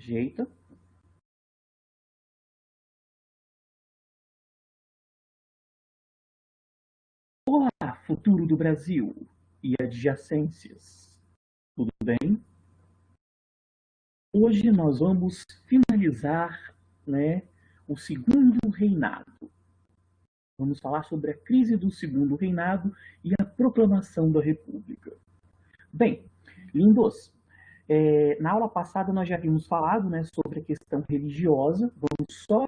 Ajeita. Olá, futuro do Brasil e adjacências. Tudo bem? Hoje nós vamos finalizar, o segundo reinado. Vamos falar sobre a crise do segundo reinado e a proclamação da República. Bem, lindos, na aula passada nós já havíamos falado, sobre a questão religiosa. Vamos só,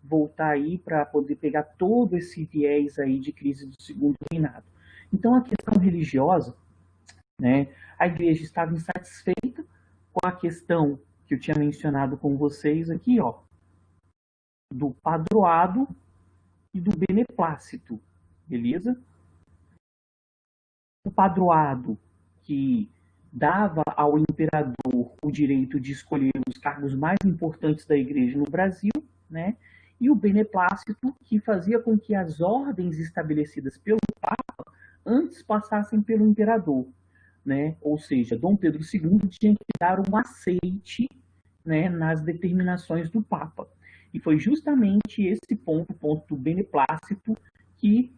voltar aí para poder pegar todo esse viés aí de crise do segundo reinado. Então, a questão religiosa, a igreja estava insatisfeita com a questão que eu tinha mencionado com vocês aqui, do padroado e do beneplácito, beleza? O padroado, que dava ao imperador o direito de escolher os cargos mais importantes da igreja no Brasil, e o beneplácito, que fazia com que as ordens estabelecidas pelo Papa antes passassem pelo imperador, Ou seja, Dom Pedro II tinha que dar um aceite, nas determinações do Papa. E foi justamente esse ponto, o ponto do beneplácito, que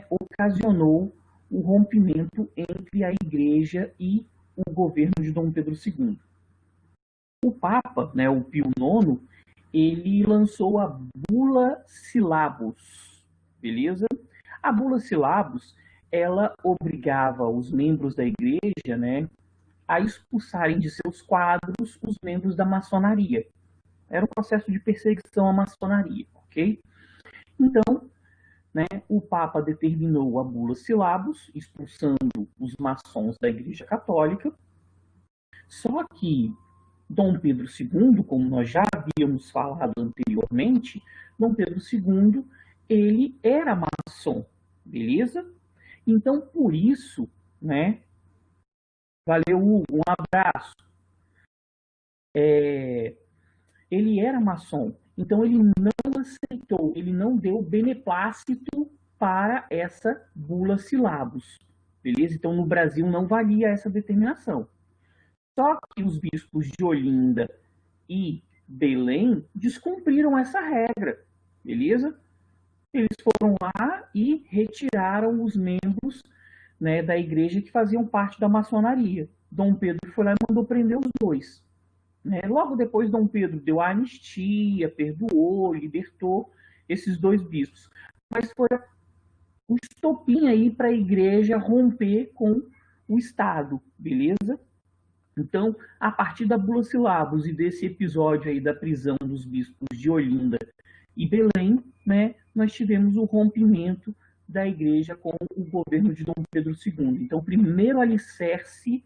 ocasionou o rompimento entre a Igreja e o governo de Dom Pedro II. O Papa, o Pio IX, ele lançou a Bula Syllabus, beleza? A Bula Syllabus, ela obrigava os membros da Igreja, a expulsarem de seus quadros os membros da maçonaria. Era um processo de perseguição à maçonaria, ok? Então, o Papa determinou a Bula Syllabus, expulsando os maçons da Igreja Católica. Só que Dom Pedro II, como nós já havíamos falado anteriormente, Dom Pedro II, ele era maçom, beleza? Então, por isso, valeu, um abraço. Ele era maçom, então ele não aceitou, ele não deu beneplácito para essa Bula Syllabus, beleza? Então, no Brasil não valia essa determinação. Só que os bispos de Olinda e Belém descumpriram essa regra, beleza? Eles foram lá e retiraram os membros, da igreja que faziam parte da maçonaria. Dom Pedro foi lá e mandou prender os dois. Logo depois, Dom Pedro deu a anistia, perdoou, libertou esses dois bispos. Mas foi um estopim aí para a igreja romper com o Estado, beleza? Então, a partir da Bula Syllabus e desse episódio aí da prisão dos bispos de Olinda e Belém, nós tivemos o rompimento da igreja com o governo de Dom Pedro II. Então, o primeiro alicerce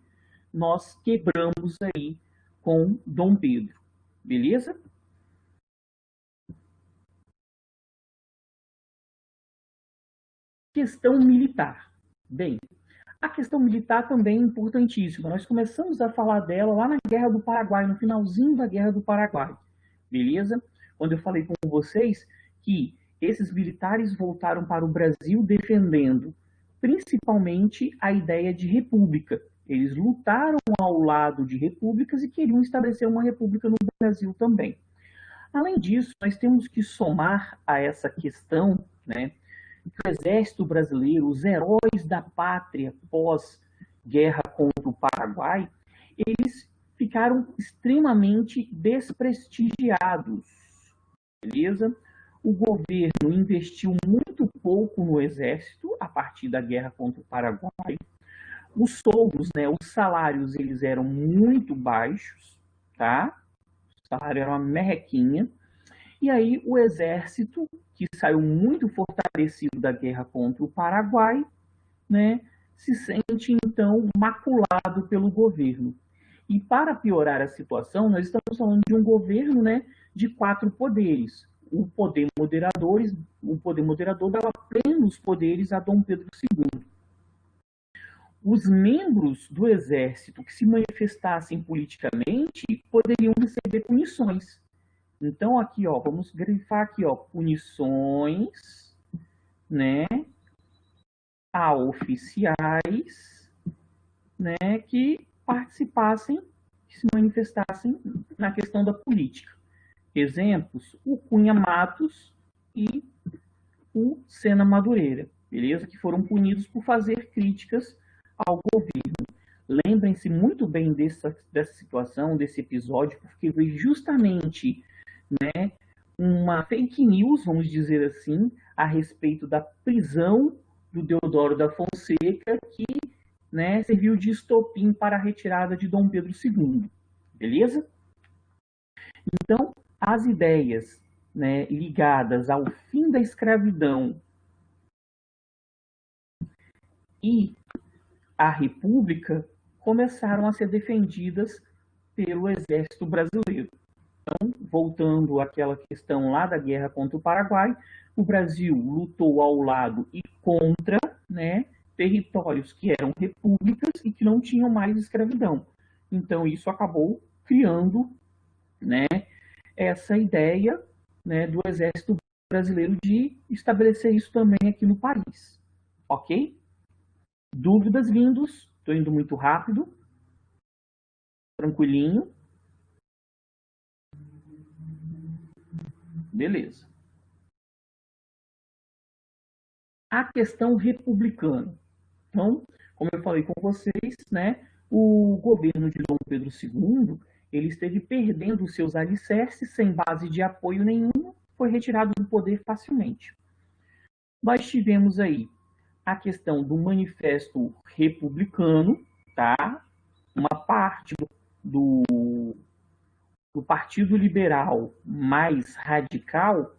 nós quebramos aí com Dom Pedro, beleza? Questão militar. Bem, a questão militar também é importantíssima. Nós começamos a falar dela lá na Guerra do Paraguai, no finalzinho da Guerra do Paraguai, beleza? Quando eu falei com vocês que esses militares voltaram para o Brasil defendendo principalmente a ideia de república. Eles lutaram ao lado de repúblicas e queriam estabelecer uma república no Brasil também. Além disso, nós temos que somar a essa questão, que o exército brasileiro, os heróis da pátria pós-guerra contra o Paraguai, eles ficaram extremamente desprestigiados, beleza? O governo investiu muito pouco no exército a partir da guerra contra o Paraguai. Os soldos, os salários, eles eram muito baixos, tá? O salário era uma merrequinha. E aí o exército, que saiu muito fortalecido da guerra contra o Paraguai, se sente, então, maculado pelo governo. E para piorar a situação, nós estamos falando de um governo, de 4 poderes. O poder moderador dava plenos poderes a Dom Pedro II. Os membros do exército que se manifestassem politicamente poderiam receber punições. Então, aqui, vamos grifar aqui, punições, a oficiais, que participassem, que se manifestassem na questão da política. Exemplos, o Cunha Matos e o Sena Madureira, beleza? Que foram punidos por fazer críticas ao governo. Lembrem-se muito bem dessa situação, desse episódio, porque foi justamente, né, uma fake news, vamos dizer assim, a respeito da prisão do Deodoro da Fonseca, que, né, serviu de estopim para a retirada de Dom Pedro II, beleza? Então, as ideias, né, ligadas ao fim da escravidão e à República começaram a ser defendidas pelo Exército Brasileiro. Então, voltando àquela questão lá da guerra contra o Paraguai, o Brasil lutou ao lado e contra, né, territórios que eram repúblicas e que não tinham mais escravidão. Então, isso acabou criando, né, essa ideia, né, do Exército Brasileiro de estabelecer isso também aqui no país. Ok? Dúvidas vindos? Estou indo muito rápido. Tranquilinho. Beleza. A questão republicana. Então, como eu falei com vocês, né, o governo de Dom Pedro II, ele esteve perdendo os seus alicerces, sem base de apoio nenhum, foi retirado do poder facilmente. Nós tivemos aí a questão do Manifesto Republicano, tá? Uma parte do, do Partido Liberal mais radical,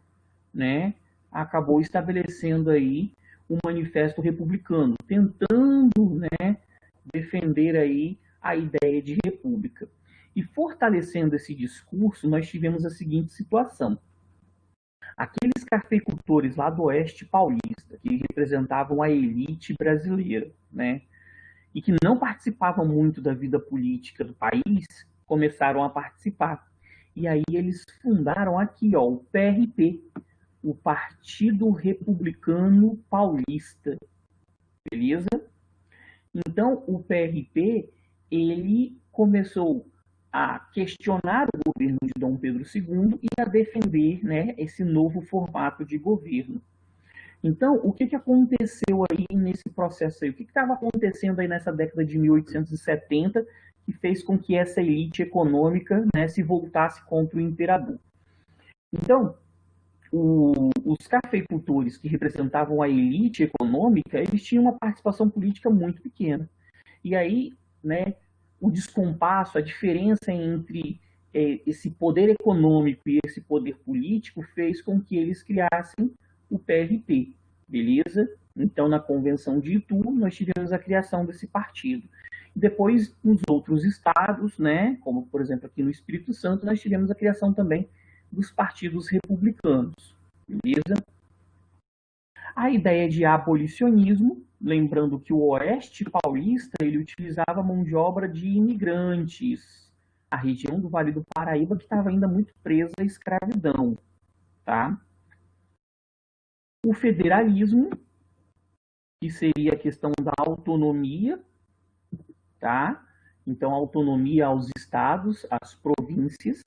né, acabou estabelecendo aí o Manifesto Republicano, tentando, né, defender aí a ideia de república. E fortalecendo esse discurso, nós tivemos a seguinte situação. Aqueles cafeicultores lá do Oeste Paulista, que representavam a elite brasileira, né, e que não participavam muito da vida política do país, começaram a participar. E aí eles fundaram aqui, ó, o PRP, o Partido Republicano Paulista, beleza? Então, o PRP, ele começou a questionar o governo de Dom Pedro II e a defender, né, esse novo formato de governo. Então, o que aconteceu aí nesse processo aí? O que estava acontecendo aí nessa década de 1870 que fez com que essa elite econômica, né, se voltasse contra o imperador? Então, os cafeicultores que representavam a elite econômica, eles tinham uma participação política muito pequena. E aí, né, o descompasso, a diferença entre esse poder econômico e esse poder político fez com que eles criassem o PRP, beleza? Então, na Convenção de Itu, nós tivemos a criação desse partido. Depois, nos outros estados, né, como, por exemplo, aqui no Espírito Santo, nós tivemos a criação também dos partidos republicanos, beleza? A ideia de abolicionismo, lembrando que o Oeste Paulista ele utilizava mão de obra de imigrantes, a região do Vale do Paraíba que estava ainda muito presa à escravidão, tá? O federalismo, que seria a questão da autonomia, tá? Então, autonomia aos estados, às províncias.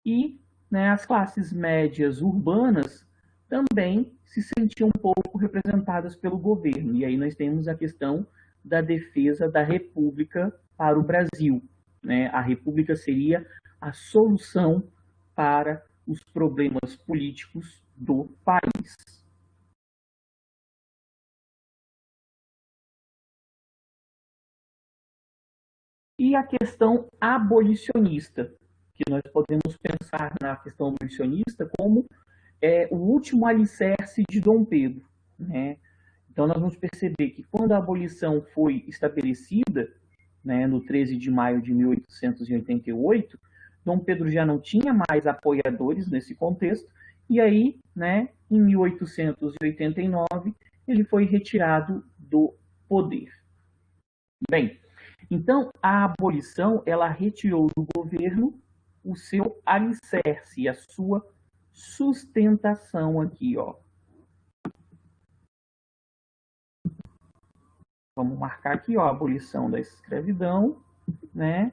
E, né, as classes médias urbanas também se sentiam um pouco representadas pelo governo. E aí nós temos a questão da defesa da República para o Brasil, né? A República seria a solução para os problemas políticos do país. E a questão abolicionista, que nós podemos pensar na questão abolicionista como o último alicerce de Dom Pedro, né? Então nós vamos perceber que quando a abolição foi estabelecida, né, no 13 de maio de 1888, Dom Pedro já não tinha mais apoiadores nesse contexto, e aí, né, em 1889, ele foi retirado do poder. Bem, então a abolição ela retirou do governo o seu alicerce, a sua sustentação aqui, ó. Vamos marcar aqui, ó, a abolição da escravidão, né,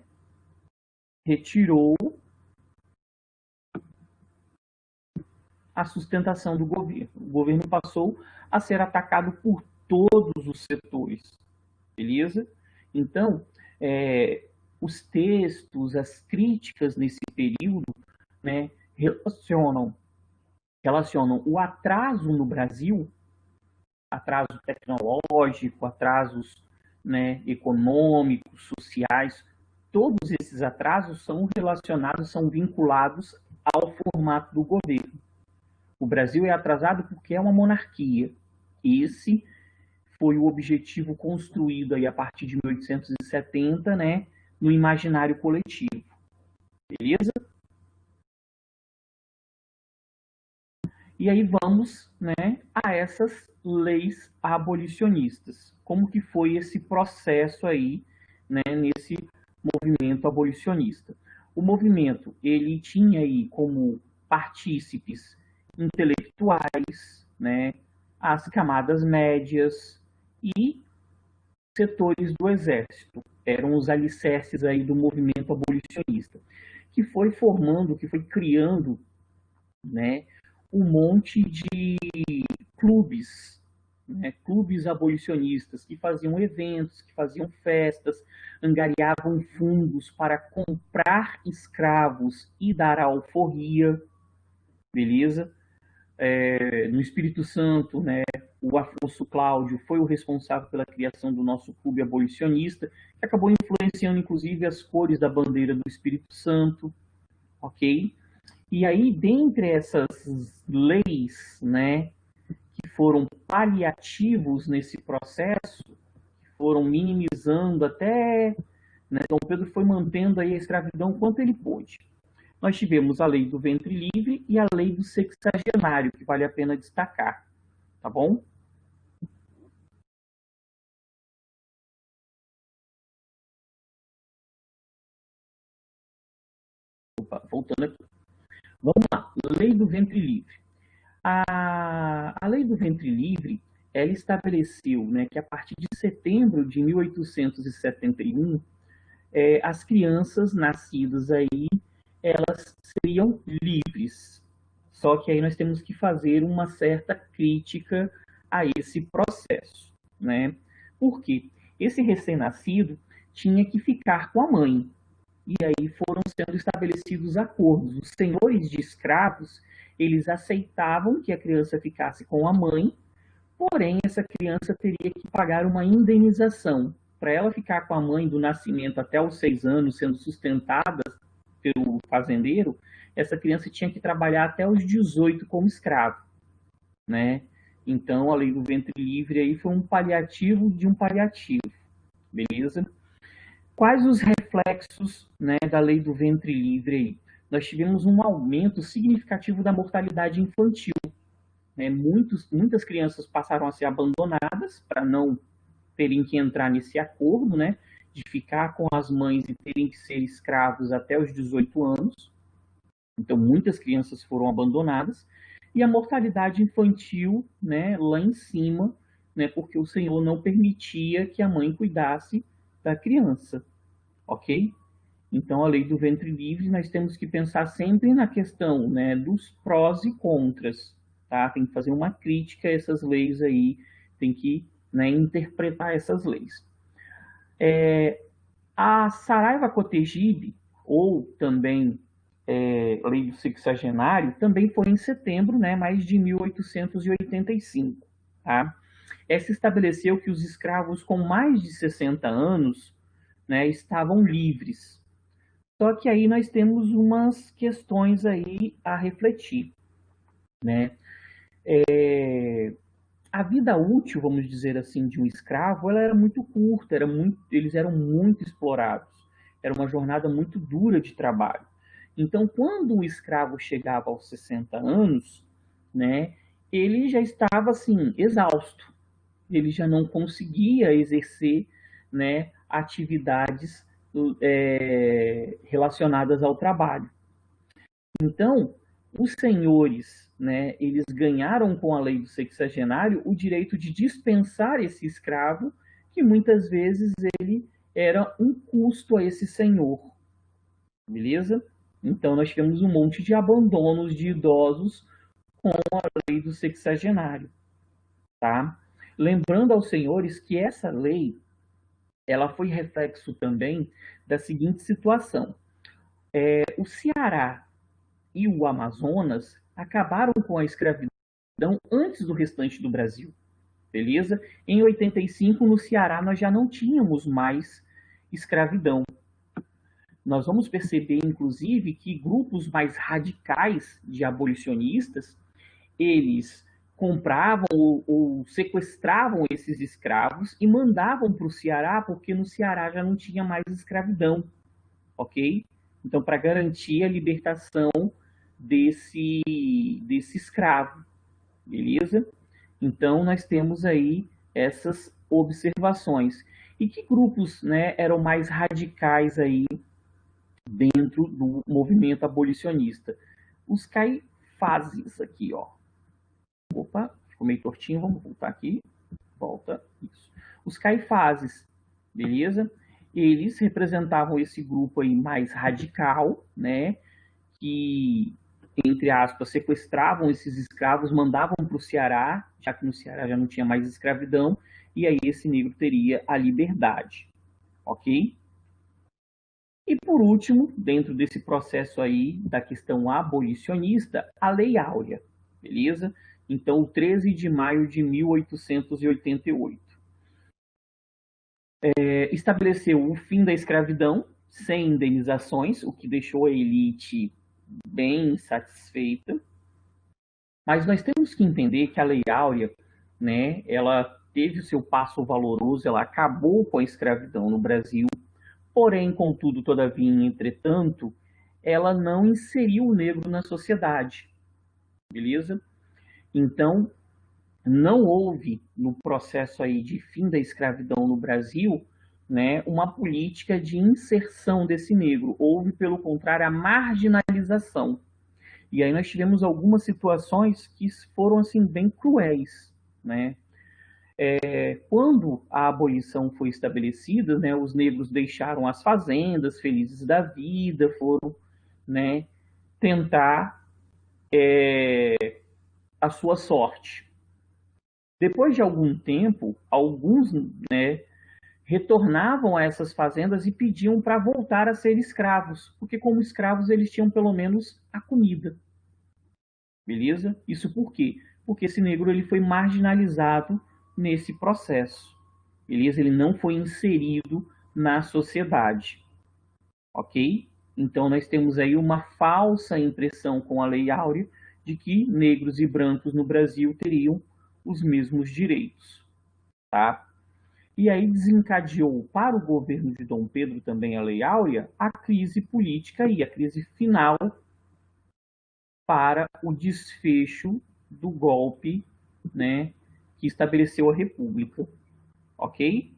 retirou a sustentação do governo. O governo passou a ser atacado por todos os setores, beleza? Então, os textos, as críticas nesse período, né, relacionam o atraso no Brasil, atraso tecnológico, atrasos, né, econômicos, sociais, todos esses atrasos são relacionados, são vinculados ao formato do governo. O Brasil é atrasado porque é uma monarquia. Esse foi o objetivo construído aí a partir de 1870, né, no imaginário coletivo. Beleza? E aí vamos, né, a essas leis abolicionistas. Como que foi esse processo aí, né, nesse movimento abolicionista? O movimento, ele tinha aí como partícipes intelectuais, né, as camadas médias e setores do exército. Eram os alicerces aí do movimento abolicionista, que foi formando, que foi criando, né, um monte de clubes, né, clubes abolicionistas que faziam eventos, que faziam festas, angariavam fundos para comprar escravos e dar a alforria, beleza? No Espírito Santo, né, o Afonso Cláudio foi o responsável pela criação do nosso clube abolicionista, que acabou influenciando, inclusive, as cores da bandeira do Espírito Santo, ok? E aí, dentre essas leis, né, que foram paliativos nesse processo, que foram minimizando até, né, Dom Pedro foi mantendo aí a escravidão quanto ele pôde. Nós tivemos a lei do ventre livre e a lei do sexagenário, que vale a pena destacar, tá bom? Opa, voltando aqui. Vamos lá, lei do ventre livre. A lei do ventre livre, ela estabeleceu, né, que a partir de setembro de 1871, as crianças nascidas aí, elas seriam livres. Só que aí nós temos que fazer uma certa crítica a esse processo, né? Por quê? Esse recém-nascido tinha que ficar com a mãe. E aí foram sendo estabelecidos acordos. Os senhores de escravos, eles aceitavam que a criança ficasse com a mãe, porém essa criança teria que pagar uma indenização. Para ela ficar com a mãe do nascimento até os 6 anos, sendo sustentada pelo fazendeiro, essa criança tinha que trabalhar até os 18 como escravo, né? Então, a lei do ventre livre aí foi um paliativo de um paliativo, beleza? Quais os reflexos, né, da lei do ventre livre aí? Nós tivemos um aumento significativo da mortalidade infantil, né? Muitas crianças passaram a ser abandonadas para não terem que entrar nesse acordo, né, de ficar com as mães e terem que ser escravos até os 18 anos. Então, muitas crianças foram abandonadas. E a mortalidade infantil, né, lá em cima, né, porque o Senhor não permitia que a mãe cuidasse da criança, ok? Então, a lei do ventre livre, nós temos que pensar sempre na questão, né, dos prós e contras, tá? Tem que fazer uma crítica a essas leis aí, tem que, né, interpretar essas leis. A Saraiva Cotegibe, ou também lei do sexagenário, também foi em setembro, né, mais de 1885, tá? Essa estabeleceu que os escravos com mais de 60 anos, né, estavam livres. Só que aí nós temos umas questões aí a refletir, né? A vida útil, vamos dizer assim, de um escravo, ela era muito curta, eles eram muito explorados. Era uma jornada muito dura de trabalho. Então, quando o escravo chegava aos 60 anos, né, ele já estava assim exausto. Ele já não conseguia exercer, né, atividades relacionadas ao trabalho. Então, os senhores, né, eles ganharam com a lei do sexagenário o direito de dispensar esse escravo, que muitas vezes ele era um custo a esse senhor, beleza? Então, nós tivemos um monte de abandonos de idosos com a lei do sexagenário, tá? Lembrando aos senhores que essa lei, ela foi reflexo também da seguinte situação. O Ceará e o Amazonas acabaram com a escravidão antes do restante do Brasil, beleza? Em 85, no Ceará, nós já não tínhamos mais escravidão. Nós vamos perceber, inclusive, que grupos mais radicais de abolicionistas, eles compravam ou sequestravam esses escravos e mandavam para o Ceará, porque no Ceará já não tinha mais escravidão, ok? Então, para garantir a libertação desse escravo, beleza? Então, nós temos aí essas observações. E que grupos, né, eram mais radicais aí dentro do movimento abolicionista? Os caifazes aqui, ó. Opa, ficou meio tortinho, vamos voltar aqui. Volta, isso. Os caifazes, beleza? Eles representavam esse grupo aí mais radical, né? Que, entre aspas, sequestravam esses escravos, mandavam para o Ceará, já que no Ceará já não tinha mais escravidão, e aí esse negro teria a liberdade, ok? E por último, dentro desse processo aí da questão abolicionista, a Lei Áurea, beleza? Então, o 13 de maio de 1888. Estabeleceu o fim da escravidão sem indenizações, o que deixou a elite bem satisfeita. Mas nós temos que entender que a Lei Áurea, né, ela teve o seu passo valoroso, ela acabou com a escravidão no Brasil, porém, contudo, todavia, entretanto, ela não inseriu o negro na sociedade, beleza? Então, não houve, no processo aí de fim da escravidão no Brasil, né, uma política de inserção desse negro. Houve, pelo contrário, a marginalização. E aí nós tivemos algumas situações que foram assim bem cruéis, né? Quando a abolição foi estabelecida, né, os negros deixaram as fazendas, felizes da vida, foram, né, tentar a sua sorte. Depois de algum tempo, alguns, né, retornavam a essas fazendas e pediam para voltar a ser escravos, porque como escravos eles tinham pelo menos a comida. Beleza? Isso por quê? Porque esse negro ele foi marginalizado nesse processo. Beleza? Ele não foi inserido na sociedade. Ok? Então nós temos aí uma falsa impressão com a Lei Áurea de que negros e brancos no Brasil teriam os mesmos direitos. Tá? E aí desencadeou para o governo de Dom Pedro também a Lei Áurea a crise política e a crise final para o desfecho do golpe, né, que estabeleceu a República, ok?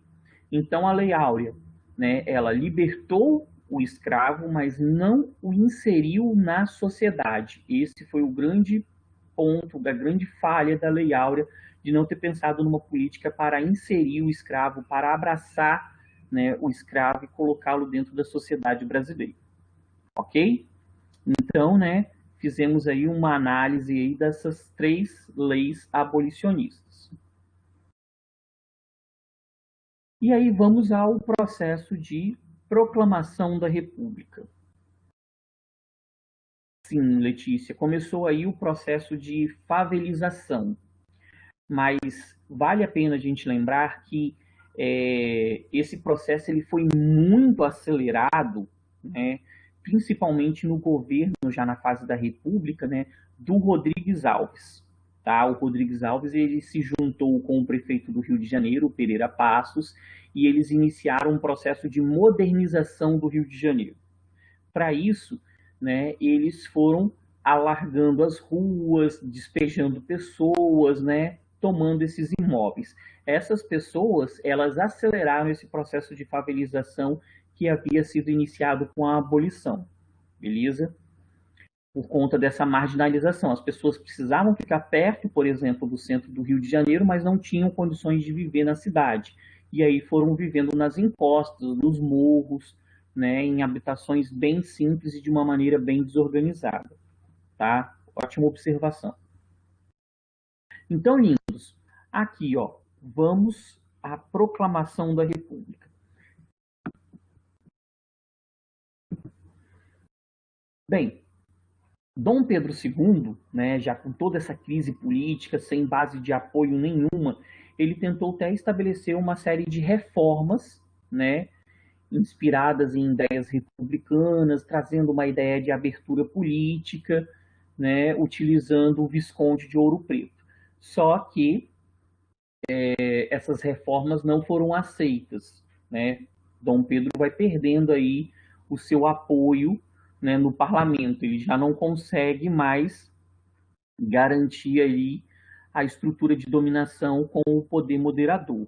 Então a Lei Áurea, né, ela libertou o escravo, mas não o inseriu na sociedade. Esse foi o grande ponto, da grande falha da Lei Áurea, de não ter pensado numa política para inserir o escravo, para abraçar, né, o escravo e colocá-lo dentro da sociedade brasileira, ok? Então, né, fizemos aí uma análise aí dessas três leis abolicionistas. E aí vamos ao processo de proclamação da República. Sim, Letícia, começou aí o processo de favelização, mas vale a pena a gente lembrar que esse processo ele foi muito acelerado, né, principalmente no governo, já na fase da República, né, do Rodrigues Alves. Tá? O Rodrigues Alves ele se juntou com o prefeito do Rio de Janeiro, Pereira Passos, e eles iniciaram um processo de modernização do Rio de Janeiro. Para isso, né, eles foram alargando as ruas, despejando pessoas, né, tomando esses imóveis. Essas pessoas, elas aceleraram esse processo de favelização que havia sido iniciado com a abolição, beleza? Por conta dessa marginalização. As pessoas precisavam ficar perto, por exemplo, do centro do Rio de Janeiro, mas não tinham condições de viver na cidade. e aí foram vivendo nas encostas, nos morros, né, em habitações bem simples e de uma maneira bem desorganizada, tá? Ótima observação. Então, lindos, aqui, ó, vamos à proclamação da República. Bem, Dom Pedro II, né, já com toda essa crise política, sem base de apoio nenhuma, ele tentou até estabelecer uma série de reformas, né, inspiradas em ideias republicanas, trazendo uma ideia de abertura política, né, utilizando o Visconde de Ouro Preto. Só que essas reformas não foram aceitas, né? Dom Pedro vai perdendo aí o seu apoio, né, no parlamento, ele já não consegue mais garantir aí a estrutura de dominação com o poder moderador.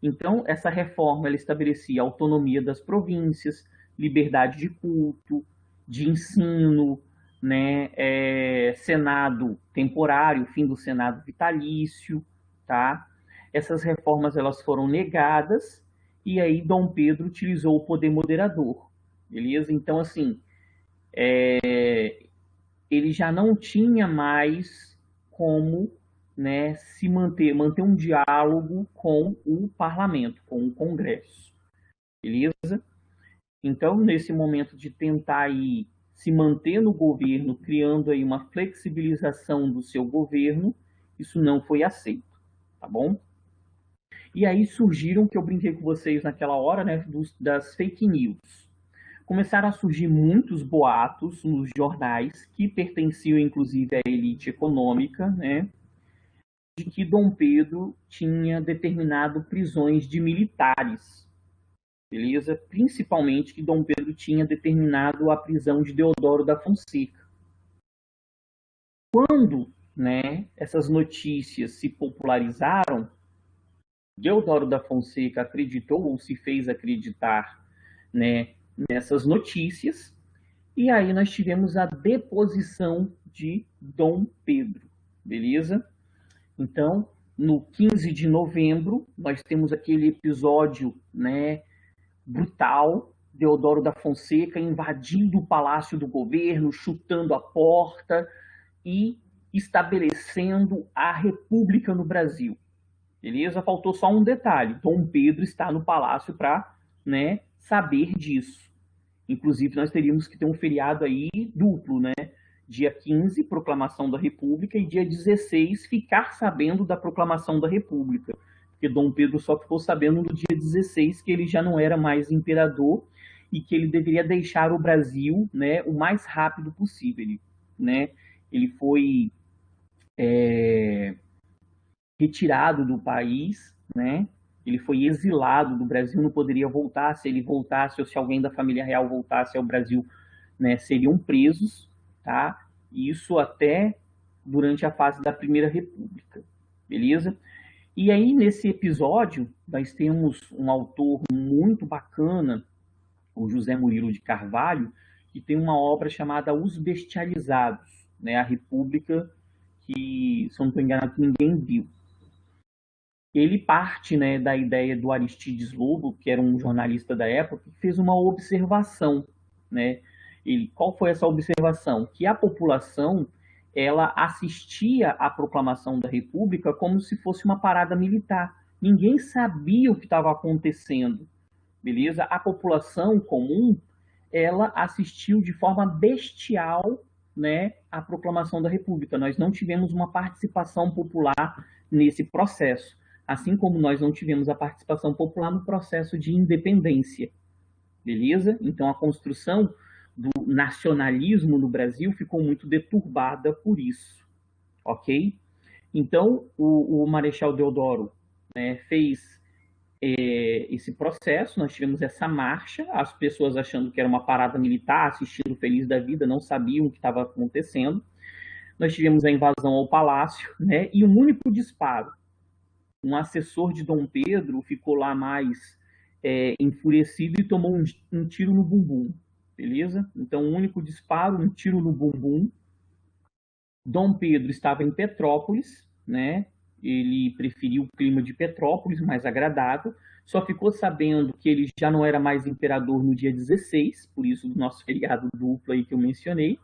Então, essa reforma ela estabelecia a autonomia das províncias, liberdade de culto, de ensino, né, Senado temporário, fim do Senado vitalício, tá? Essas reformas elas foram negadas e aí Dom Pedro utilizou o poder moderador, beleza? Então, assim, ele já não tinha mais como, né, se manter um diálogo com o parlamento, com o Congresso, beleza? Então, nesse momento de tentar aí se manter no governo, criando aí uma flexibilização do seu governo, isso não foi aceito, tá bom? E aí surgiram, que eu brinquei com vocês naquela hora, né, das fake news. Começaram a surgir muitos boatos nos jornais, que pertenciam inclusive à elite econômica, né, de que Dom Pedro tinha determinado prisões de militares, beleza? Principalmente que Dom Pedro tinha determinado a prisão de Deodoro da Fonseca. Quando, né, essas notícias se popularizaram, Deodoro da Fonseca acreditou ou se fez acreditar, né, nessas notícias, e aí nós tivemos a deposição de Dom Pedro, beleza? Então, no 15 de novembro, nós temos aquele episódio, né, brutal, Deodoro da Fonseca invadindo o palácio do governo, chutando a porta e estabelecendo a República no Brasil. Beleza? Faltou só um detalhe: Dom Pedro está no palácio para, né, saber disso. Inclusive, nós teríamos que ter um feriado aí duplo, né? Dia 15, proclamação da República, e dia 16, ficar sabendo da proclamação da República. Porque Dom Pedro só ficou sabendo no dia 16 que ele já não era mais imperador e que ele deveria deixar o Brasil, né, o mais rápido possível. Ele foi retirado do país, né? Ele foi exilado do Brasil, não poderia voltar. Se ele voltasse ou se alguém da família real voltasse ao Brasil, né, seriam presos, tá? Isso até durante a fase da Primeira República, beleza? E aí, nesse episódio, nós temos um autor muito bacana, o José Murilo de Carvalho, que tem uma obra chamada Os Bestializados, né? A República que, se eu não estou enganado, ninguém viu. Ele parte, né, da ideia do Aristides Lobo, que era um jornalista da época, que fez uma observação, né? Qual foi essa observação? Que a população ela assistia à proclamação da República como se fosse uma parada militar. Ninguém sabia o que estava acontecendo, beleza? A população comum ela assistiu de forma bestial, né, à proclamação da República. Nós não tivemos uma participação popular nesse processo, assim como nós não tivemos a participação popular no processo de independência, beleza? Então, a construção do nacionalismo no Brasil ficou muito deturbada por isso, ok? Então, o Marechal Deodoro, né, fez esse processo, nós tivemos essa marcha, as pessoas achando que era uma parada militar, assistindo feliz da vida, não sabiam o que estava acontecendo. Nós tivemos a invasão ao palácio, né, e um único disparo. Um assessor de Dom Pedro ficou lá mais enfurecido e tomou um tiro no bumbum, beleza? Então, um único disparo, um tiro no bumbum. Dom Pedro estava em Petrópolis, né? Ele preferiu o clima de Petrópolis, mais agradável, só ficou sabendo que ele já não era mais imperador no dia 16, por isso do nosso feriado duplo aí que eu mencionei,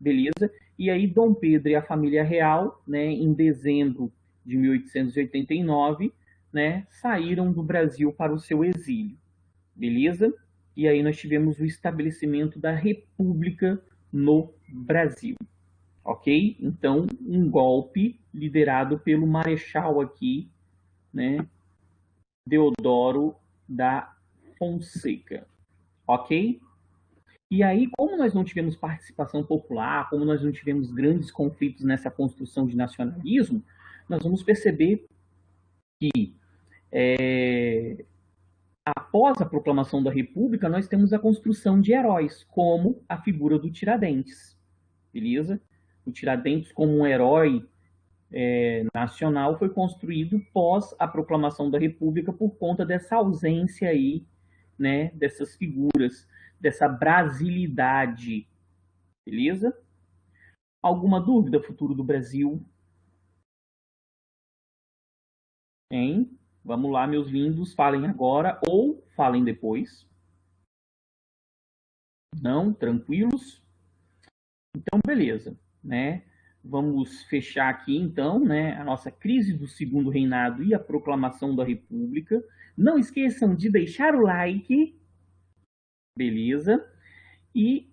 beleza? E aí Dom Pedro e a família real, né, em dezembro de 1889, né, saíram do Brasil para o seu exílio, beleza? E aí nós tivemos o estabelecimento da República no Brasil, ok? Então, um golpe liderado pelo Marechal aqui, né, Deodoro da Fonseca, ok? E aí, como nós não tivemos participação popular, como nós não tivemos grandes conflitos nessa construção de nacionalismo, nós vamos perceber que após a proclamação da República, nós temos a construção de heróis, como a figura do Tiradentes, beleza? O Tiradentes como um herói nacional foi construído pós a proclamação da República por conta dessa ausência aí, né, dessas figuras, dessa brasilidade, beleza? Alguma dúvida, futuro do Brasil? Hein? Vamos lá, meus lindos, falem agora ou falem depois. Não? Tranquilos? Então, beleza, né? Vamos fechar aqui, então, né, a nossa crise do segundo reinado e a proclamação da República. Não esqueçam de deixar o like, beleza? E